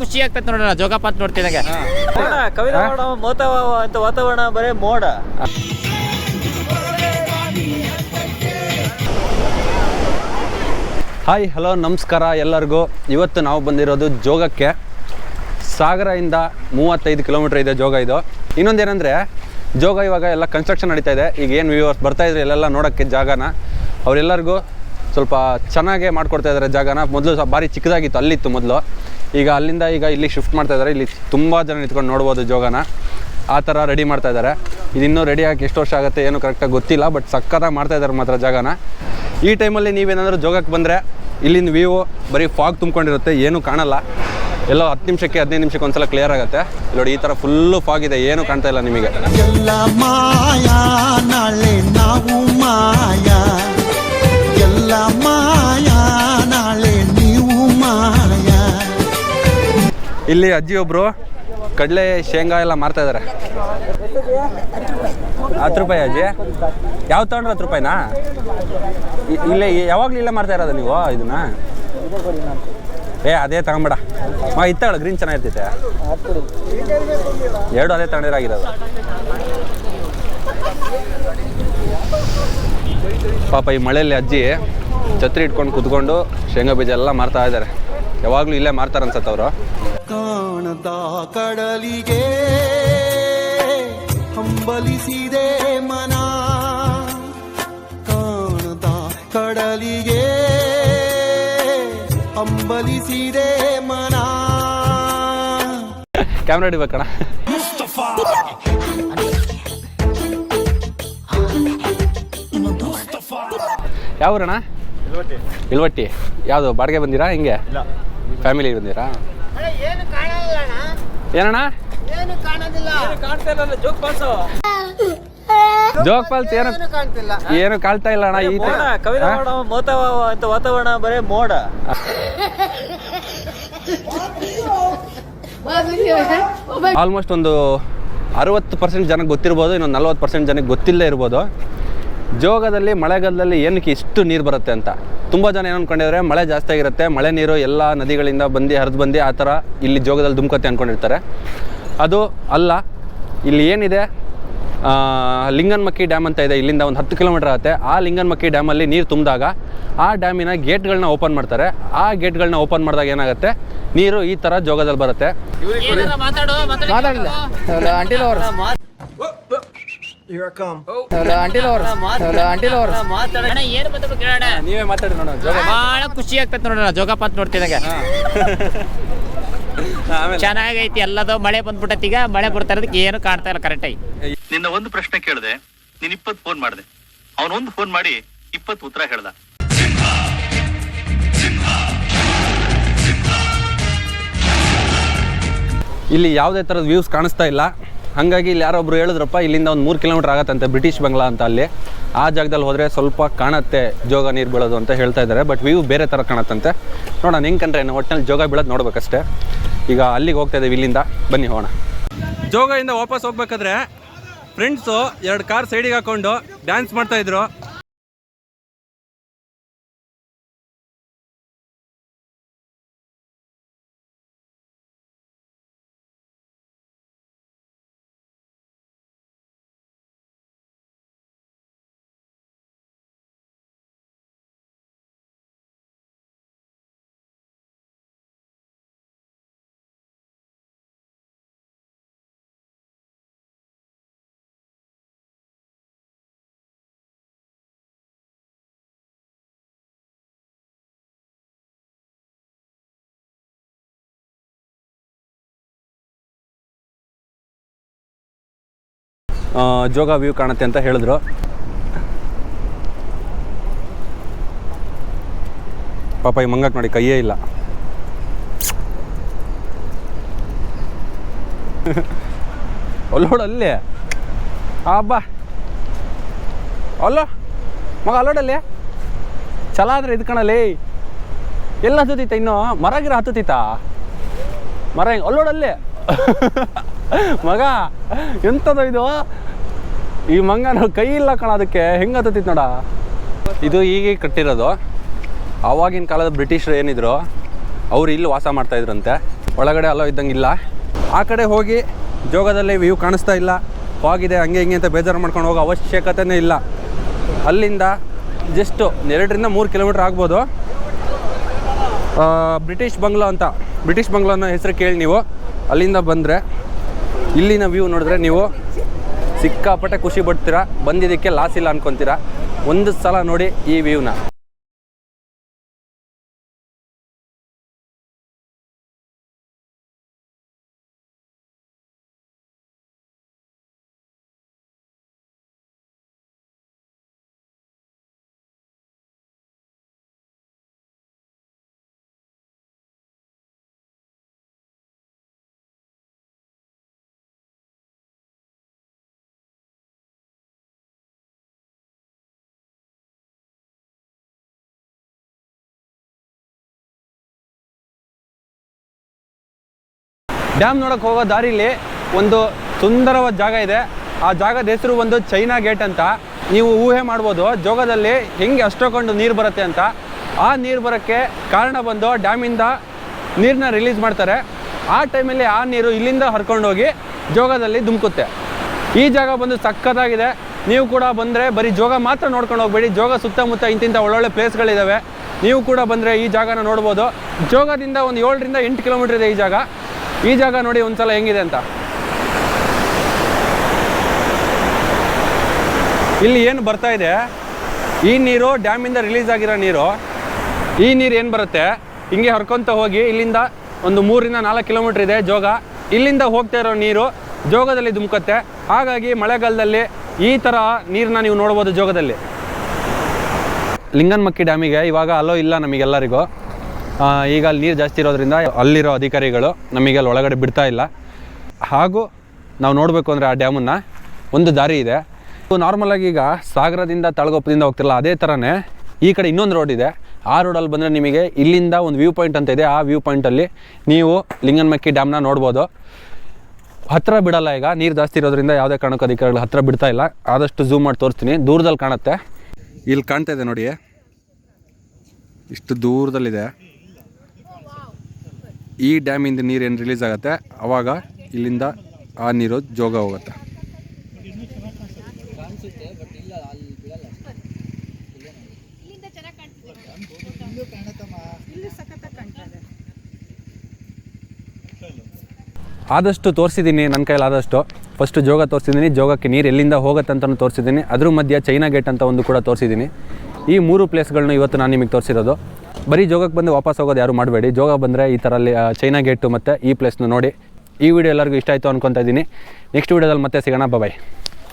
ಖುಷಿ ಆಗ್ತದೆ ನೋಡೋಣ ಜೋಗಪಾತ್ ನೋಡ್ತಿದ್ದಂಗೆ. ಕವಿತಾ ಅಂತ ವಾತಾವರಣ ಬರೀ ಮೋಡ. ಹಾಯ್ ಹಲೋ ನಮಸ್ಕಾರ ಎಲ್ಲರಿಗೂ. ಇವತ್ತು ನಾವು ಬಂದಿರೋದು ಜೋಗಕ್ಕೆ. ಸಾಗರದಿಂದ 35 ಕಿಲೋಮೀಟ್ರ್ ಇದೆ ಜೋಗ. ಇದು ಇನ್ನೊಂದೇನೆಂದರೆ ಜೋಗ ಇವಾಗ ಎಲ್ಲ ಕನ್ಸ್ಟ್ರಕ್ಷನ್ ನಡೀತಾ ಇದೆ. ಈಗ ಏನು ವ್ಯೂವರ್ಸ್ ಬರ್ತಾಯಿದ್ರು ಎಲ್ಲೆಲ್ಲ ನೋಡೋಕ್ಕೆ ಜಾಗನ, ಅವರೆಲ್ಲರಿಗೂ ಸ್ವಲ್ಪ ಚೆನ್ನಾಗೇ ಮಾಡಿಕೊಡ್ತಾ ಇದ್ದಾರೆ ಜಾಗನ. ಮೊದಲು ಸ್ವಲ್ಪ ಭಾರಿ ಚಿಕ್ಕದಾಗಿತ್ತು, ಅಲ್ಲಿತ್ತು ಮೊದಲು. ಈಗ ಅಲ್ಲಿಂದ ಈಗ ಇಲ್ಲಿ ಶಿಫ್ಟ್ ಮಾಡ್ತಾ ಇದ್ದಾರೆ. ಇಲ್ಲಿ ತುಂಬ ಜನ ನಿಂತ್ಕೊಂಡು ನೋಡ್ಬೋದು ಜೋಗನ. ಆ ಥರ ರೆಡಿ ಮಾಡ್ತಾ ಇದ್ದಾರೆ. ಇದು ಇನ್ನೂ ರೆಡಿ ಆಗಿ ಎಷ್ಟು ವರ್ಷ ಆಗುತ್ತೆ ಏನು ಕರೆಕ್ಟಾಗಿ ಗೊತ್ತಿಲ್ಲ, ಬಟ್ ಸಕ್ಕತ್ತಾಗಿ ಮಾಡ್ತಾ ಇದ್ದಾರೆ ಮಾತ್ರ ಜಾಗನ. ಈ ಟೈಮಲ್ಲಿ ನೀವೇನಾದರೂ ಜೋಗಕ್ಕೆ ಬಂದರೆ ಇಲ್ಲಿಂದ ವ್ಯೂ ಬರೀ ಫಾಗ್ ತುಂಬ್ಕೊಂಡಿರುತ್ತೆ, ಏನೂ ಕಾಣಲ್ಲ. ಎಲ್ಲೋ 10 ನಿಮಿಷಕ್ಕೆ 15 ನಿಮಿಷಕ್ಕೆ ಒಂದ್ಸಲ ಕ್ಲಿಯರ್ ಆಗುತ್ತೆ. ನೋಡಿ ಈ ಥರ ಫುಲ್ಲು ಫಾಗ್ ಇದೆ, ಏನೂ ಕಾಣ್ತಾ ಇಲ್ಲ ನಿಮಗೆ. ಎಲ್ಲ ಮಾಯಾ ನಾಳೆ ನಾವು ಮಾಯಾ, ಎಲ್ಲ ಮಾಯಾ ನಾಳೆ ನೀವು ಮಾಯಾ. ಇಲ್ಲಿ ಅಜ್ಜಿ ಒಬ್ಬರು ಕಡಲೆ ಶೇಂಗಾ ಎಲ್ಲ ಮಾರ್ತಾ ಇದ್ದಾರೆ. 10 ರೂಪಾಯಿ ಅಜ್ಜಿ. ಯಾವ ತಗೊಂಡ್ರೆ 10 ರೂಪಾಯಿನಾ? ಇಲ್ಲೇ ಯಾವಾಗಲೂ ಇಲ್ಲೇ ಮಾರ್ತಾ ಇರೋದು ನೀವು ಇದನ್ನ? ಅದೇ ತಗೊಂಬೇಡ ಇತ್ತಾಳ ಗ್ರೀನ್ ಚೆನ್ನಾಗಿರ್ತೈತೆ. 2 ಅದೇ ತಗೊಂಡಿರಾಗಿರೋದು. ಪಾಪ ಈ ಮಳೆಯಲ್ಲಿ ಅಜ್ಜಿ ಛತ್ರಿ ಇಟ್ಕೊಂಡು ಕುತ್ಕೊಂಡು ಶೇಂಗಾ ಬೀಜ ಎಲ್ಲ ಮಾರ್ತಾ ಇದ್ದಾರೆ. ಯಾವಾಗಲೂ ಇಲ್ಲೇ ಮಾರ್ತಾರೆ ಅನ್ಸತ್ತೆ ಅವರು. ಕಾಣದ ಕಡಲಿಗೆ ಹಂಬಲಿಸಿದೆ ಮನ, ಕಾಣದ ಕಡಲಿಗೆ ಹಂಬಲಿಸಿದೆ ಮನ. ಕ್ಯಾಮ್ರಾ ಹಿಡಿಬೇಕಣ್ಣ. ಯಾವೂರಣ್ಣ? ಇಲ್ವಟ್ಟಿ. ಯಾವುದು ಬಾಡಿಗೆ ಬಂದಿರಾ ಹಿಂಗೆ? ಫ್ಯಾಮಿಲಿ ಬಂದಿರಾ? ಏನಣ್ಣ? ಜೋಗ್ ಫಾಲ್ಸ್ ಏನು ಕಾಣ್ತಾ ಇಲ್ಲ ಅಣ್ಣ. ಈ ಕವಿತಾ ಅಂತ ವಾತಾವರಣ ಬರೀ ಮೋಡ. ಆಲ್ಮೋಸ್ಟ್ ಒಂದು 60% ಜನಕ್ಕೆ ಗೊತ್ತಿರ್ಬೋದು, ಇನ್ನೊಂದು 40% ಜನಕ್ಕೆ ಗೊತ್ತಿಲ್ಲದೆ ಇರ್ಬೋದು. ಜೋಗದಲ್ಲಿ ಮಳೆಗಾಲದಲ್ಲಿ ಏನಕ್ಕೆ ಇಷ್ಟು ನೀರು ಬರುತ್ತೆ ಅಂತ ತುಂಬ ಜನ ಏನು ಅಂದ್ಕೊಂಡಿದ್ದಾರೆ, ಮಳೆ ಜಾಸ್ತಿ ಆಗಿರುತ್ತೆ, ಮಳೆ ನೀರು ಎಲ್ಲ ನದಿಗಳಿಂದ ಹರಿದು ಬಂದು ಆ ಥರ ಇಲ್ಲಿ ಜೋಗದಲ್ಲಿ ಧುಮ್ಕತ್ತೆ ಅಂದ್ಕೊಂಡಿರ್ತಾರೆ. ಅದು ಅಲ್ಲ. ಇಲ್ಲಿ ಏನಿದೆ, ಲಿಂಗನಮಕ್ಕಿ ಡ್ಯಾಮ್ ಅಂತ ಇದೆ, ಇಲ್ಲಿಂದ ಒಂದು 10 ಕಿಲೋಮೀಟರ್ ಆಗುತ್ತೆ. ಆ ಲಿಂಗನಮಕ್ಕಿ ಡ್ಯಾಮಲ್ಲಿ ನೀರು ತುಂಬಿದಾಗ ಆ ಡ್ಯಾಮಿನ ಗೇಟ್ಗಳನ್ನ ಓಪನ್ ಮಾಡ್ತಾರೆ. ಆ ಗೇಟ್ಗಳನ್ನ ಓಪನ್ ಮಾಡಿದಾಗ ಏನಾಗುತ್ತೆ, ನೀರು ಈ ಥರ ಜೋಗದಲ್ಲಿ ಬರುತ್ತೆ. ನೀವೇ ಮಾತಾಡಿ ನೋಡೋಣ. ಬಹಳ ಖುಷಿ ಆಗ್ತದೆ ನೋಡೋಣ ಜೋಗಪಾತ್ ನೋಡ್ತಿದ್ದಂಗೆ. ಚೆನ್ನಾಗೈತಿ ಎಲ್ಲದು. ಮಳೆ ಬಂದ್ಬಿಟ್ಟೈತಿ, ಈಗ ಮಳೆ ಬರ್ತಾ ಇರೋದಕ್ಕೆ ಏನು ಕಾಣ್ತಾ ಇಲ್ಲ ಕರೆಕ್ಟಾಗಿ. ನಿನ್ನ ಒಂದು ಪ್ರಶ್ನೆ ಕೇಳಿದೆ, ನೀನ್ 20 ಫೋನ್ ಮಾಡಿದೆ. ಅವನೊಂದು ಫೋನ್ ಮಾಡಿ 20 ಉತ್ತರ ಹೇಳ್ದ. ಇಲ್ಲಿ ಯಾವುದೇ ಥರದ ವ್ಯೂಸ್ ಕಾಣಿಸ್ತಾ ಇಲ್ಲ. ಹಾಗಾಗಿ ಇಲ್ಲಿ ಯಾರೊಬ್ರು ಹೇಳಿದ್ರಪ್ಪ, ಇಲ್ಲಿಂದ ಒಂದು 3 ಕಿಲೋಮೀಟರ್ ಆಗತ್ತಂತೆ ಬ್ರಿಟಿಷ್ ಬಂಗ್ಲಾ ಅಂತ. ಅಲ್ಲಿ ಆ ಜಾಗದಲ್ಲಿ ಹೋದರೆ ಸ್ವಲ್ಪ ಕಾಣುತ್ತೆ ಜೋಗ ನೀರು ಬೀಳೋದು ಅಂತ ಹೇಳ್ತಾ ಇದ್ದಾರೆ. ಬಟ್ ವ್ಯೂ ಬೇರೆ ಥರ ಕಾಣತ್ತಂತೆ. ನೋಡೋಣ ಹೆಂಗೆ ಕಂಡ್ರೆ ಒಟ್ಟಿನಲ್ಲಿ ಜೋಗ ಬೀಳೋದು ನೋಡ್ಬೇಕಷ್ಟೇ. ಈಗ ಅಲ್ಲಿಗೆ ಹೋಗ್ತಾ ಇದ್ದೀವಿ, ಇಲ್ಲಿಂದ ಬನ್ನಿ ಹೋಗೋಣ. ಜೋಗದಿಂದ ವಾಪಸ್ ಹೋಗ್ಬೇಕಾದ್ರೆ ಫ್ರೆಂಡ್ಸು 2 ಕಾರ್ ಸೈಡಿಗೆ ಹಾಕ್ಕೊಂಡು ಡ್ಯಾನ್ಸ್ ಮಾಡ್ತಾಯಿದ್ರು. ಜೋಗ ವ್ಯೂ ಕಾಣುತ್ತೆ ಅಂತ ಹೇಳಿದ್ರು. ಪಾಪ ಈ ಮಂಗಕ್ಕೆ ನೋಡಿ ಕೈಯೇ ಇಲ್ಲ. ಅಲ್ಲೋಡಲ್ಲಿ ಹಬ್ಬ ಅಲ್ಲೋ ಮಗ, ಅಲ್ಲೋಡಲ್ಲಿ ಛಲ ಆದರೆ ಇದು ಕಣಲ್ಲಿ ಎಲ್ಲ ಹತ್ತುತ್ತೀತ. ಇನ್ನು ಮರ ಗಿರ ಹತ್ತುತ್ತೀತ ಮರ ಹಿಂಗೆ ಅಲ್ಲೋಡಲ್ಲಿ. ಮಗ ಎಂಥದ್ದು ಇದು, ಈ ಮಂಗನ ಕೈ ಇಲ್ಲ ಕಣ, ಅದಕ್ಕೆ ಹೆಂಗೆ ಹತ್ತುತ್ತಿತ್ತು ನೋಡ. ಇದು ಹೀಗೆ ಕಟ್ಟಿರೋದು. ಆವಾಗಿನ ಕಾಲದ ಬ್ರಿಟಿಷರು ಏನಿದ್ರು ಅವ್ರು ಇಲ್ಲಿ ವಾಸ ಮಾಡ್ತಾಯಿದ್ರಂತೆ. ಒಳಗಡೆ ಅಲೋ ಇದ್ದಂಗಿಲ್ಲ. ಆ ಕಡೆ ಹೋಗಿ ಜೋಗದಲ್ಲಿ ವ್ಯೂ ಕಾಣಿಸ್ತಾ ಇಲ್ಲ, ಫಾಗ್ ಇದೆ ಹಂಗೆ ಹಿಂಗೆ ಅಂತ ಬೇಜಾರು ಮಾಡ್ಕೊಂಡು ಹೋಗೋ ಅವಶ್ಯಕತೆಯೇ ಇಲ್ಲ. ಅಲ್ಲಿಂದ ಜಸ್ಟು 2-3 ಕಿಲೋಮೀಟ್ರ್ ಆಗ್ಬೋದು. ಬ್ರಿಟಿಷ್ ಬಂಗ್ಲೋ ಅನ್ನೋ ಹೆಸರು ಕೇಳಿ ನೀವು ಅಲ್ಲಿಂದ ಬಂದರೆ ಇಲ್ಲಿನ ವ್ಯೂ ನೋಡಿದ್ರೆ ನೀವು ಸಿಕ್ಕಾಪಟ್ಟೆ ಖುಷಿ ಪಡ್ತೀರಾ. ಬಂದಿದ್ದಕ್ಕೆ ಲಾಸ್ ಇಲ್ಲ ಅನ್ಕೊತೀರಾ. ಒಂದು ಸಲ ನೋಡಿ ಈ ವ್ಯೂನ. ಡ್ಯಾಮ್ ನೋಡೋಕೆ ಹೋಗೋ ದಾರಿಲಿ ಒಂದು ಸುಂದರವಾದ ಜಾಗ ಇದೆ. ಆ ಜಾಗದ ಹೆಸರು ಒಂದು ಚೈನಾ ಗೇಟ್ ಅಂತ. ನೀವು ಊಹೆ ಮಾಡ್ಬೋದು ಜೋಗದಲ್ಲಿ ಹೆಂಗೆ ಅಷ್ಟೊಂದು ನೀರು ಬರುತ್ತೆ ಅಂತ. ಆ ನೀರು ಬರೋಕ್ಕೆ ಕಾರಣ ಬಂದು ಡ್ಯಾಮಿಂದ ನೀರನ್ನ ರಿಲೀಸ್ ಮಾಡ್ತಾರೆ. ಆ ಟೈಮಲ್ಲಿ ಆ ನೀರು ಇಲ್ಲಿಂದ ಹರ್ಕೊಂಡೋಗಿ ಜೋಗದಲ್ಲಿ ಧುಮುಕುತ್ತೆ. ಈ ಜಾಗ ಬಂದು ಸಕ್ಕತ್ತಾಗಿದೆ. ನೀವು ಕೂಡ ಬಂದರೆ ಬರೀ ಜೋಗ ಮಾತ್ರ ನೋಡ್ಕೊಂಡು ಹೋಗಬೇಡಿ. ಜೋಗ ಸುತ್ತಮುತ್ತ ಇಂತಿಂಥ ಒಳ್ಳೊಳ್ಳೆ ಪ್ಲೇಸ್ಗಳಿದ್ದಾವೆ. ನೀವು ಕೂಡ ಬಂದರೆ ಈ ಜಾಗನ ನೋಡ್ಬೋದು. ಜೋಗದಿಂದ ಒಂದು 7-8 ಕಿಲೋಮೀಟ್ರ್ ಇದೆ ಈ ಜಾಗ ನೋಡಿ ಒಂದ್ಸಲ ಹೆಂಗಿದೆ ಅಂತ. ಇಲ್ಲಿ ಏನು ಬರ್ತಾ ಇದೆ, ಈ ನೀರು ಡ್ಯಾಮಿಂದ ರಿಲೀಸ್ ಆಗಿರೋ ನೀರು. ಈ ನೀರು ಏನು ಬರುತ್ತೆ ಹಿಂಗೆ ಹರ್ಕೊತ ಹೋಗಿ ಇಲ್ಲಿಂದ ಒಂದು 3-4 ಕಿಲೋಮೀಟ್ರ್ ಇದೆ ಜೋಗ. ಇಲ್ಲಿಂದ ಹೋಗ್ತಾ ಇರೋ ನೀರು ಜೋಗದಲ್ಲಿ ಧುಮುಕುತ್ತೆ. ಹಾಗಾಗಿ ಮಳೆಗಾಲದಲ್ಲಿ ಈ ಥರ ನೀರನ್ನ ನೀವು ನೋಡ್ಬೋದು ಜೋಗದಲ್ಲಿ. ಲಿಂಗನಮಕ್ಕಿ ಡ್ಯಾಮಿಗೆ ಇವಾಗ ಅಲೋ ಇಲ್ಲ ನಮಗೆಲ್ಲರಿಗೂ. ಈಗ ಅಲ್ಲಿ ನೀರು ಜಾಸ್ತಿ ಇರೋದ್ರಿಂದ ಅಲ್ಲಿರೋ ಅಧಿಕಾರಿಗಳು ನಮಗೆ ಅಲ್ಲಿ ಒಳಗಡೆ ಬಿಡ್ತಾ ಇಲ್ಲ. ಹಾಗೂ ನಾವು ನೋಡಬೇಕು ಅಂದರೆ ಆ ಡ್ಯಾಮನ್ನು ಒಂದು ದಾರಿ ಇದೆ. ನಾರ್ಮಲಾಗಿ ಈಗ ಸಾಗರದಿಂದ ತಳಗೊಪ್ಪದಿಂದ ಹೋಗ್ತಿರಲ್ಲ, ಅದೇ ಥರನೇ ಈ ಕಡೆ ಇನ್ನೊಂದು ರೋಡ್ ಇದೆ. ಆ ರೋಡಲ್ಲಿ ಬಂದರೆ ನಿಮಗೆ ಇಲ್ಲಿಂದ ಒಂದು ವ್ಯೂ ಪಾಯಿಂಟ್ ಅಂತ ಇದೆ. ಆ ವ್ಯೂ ಪಾಯಿಂಟಲ್ಲಿ ನೀವು ಲಿಂಗನಮಕ್ಕಿ ಡ್ಯಾಮ್ನ ನೋಡ್ಬೋದು. ಹತ್ತಿರ ಬಿಡಲ್ಲ, ಈಗ ನೀರು ಜಾಸ್ತಿ ಇರೋದ್ರಿಂದ ಯಾವುದೇ ಕಾರಣಕ್ಕೂ ಅಧಿಕಾರಿಗಳು ಹತ್ತಿರ ಬಿಡ್ತಾ ಇಲ್ಲ. ಆದಷ್ಟು ಝೂಮ್ ಮಾಡಿ ತೋರಿಸ್ತೀನಿ. ದೂರದಲ್ಲಿ ಕಾಣುತ್ತೆ, ಇಲ್ಲಿ ಕಾಣ್ತಾ ಇದೆ ನೋಡಿ, ಇಷ್ಟು ದೂರದಲ್ಲಿದೆ. ಈ ಡ್ಯಾಮಿಂದ ನೀರು ಏನು ರಿಲೀಸ್ ಆಗುತ್ತೆ ಆವಾಗ ಇಲ್ಲಿಂದ ಆ ನೀರು ಜೋಗ ಹೋಗುತ್ತೆ. ಆದಷ್ಟು ತೋರಿಸಿದ್ದೀನಿ ನನ್ನ ಕೈಲಾದಷ್ಟು. ಫಸ್ಟು ಜೋಗ ತೋರಿಸಿದ್ದೀನಿ, ಜೋಗಕ್ಕೆ ನೀರು ಎಲ್ಲಿಂದ ಹೋಗುತ್ತೆ ಅಂತಲೂ ತೋರಿಸಿದ್ದೀನಿ. ಅದ್ರ ಮಧ್ಯೆ ಚೈನಾ ಗೇಟ್ ಅಂತ ಒಂದು ಕೂಡ ತೋರಿಸಿದ್ದೀನಿ. ಈ 3 ಪ್ಲೇಸ್ಗಳನ್ನ ಇವತ್ತು ನಾನು ನಿಮಗೆ ತೋರಿಸಿರೋದು. ಬರೀ ಜೋಗಕ್ಕೆ ಬಂದು ವಾಪಸ್ ಹೋಗೋದು ಯಾರು ಮಾಡಬೇಡಿ. ಜೋಗ ಬಂದರೆ ಈ ಥರ ಚೈನಾ ಗೇಟು ಮತ್ತು ಈ ಪ್ಲೇಸ್ನ ನೋಡಿ. ಈ ವಿಡಿಯೋ ಎಲ್ಲರಿಗೂ ಇಷ್ಟ ಆಯಿತು ಅನ್ಕೊತಾ ಇದ್ದೀನಿ. ನೆಕ್ಸ್ಟ್ ವಿಡಿಯೋದಲ್ಲಿ ಮತ್ತೆ ಸಿಗೋಣ. ಬಾಯ್.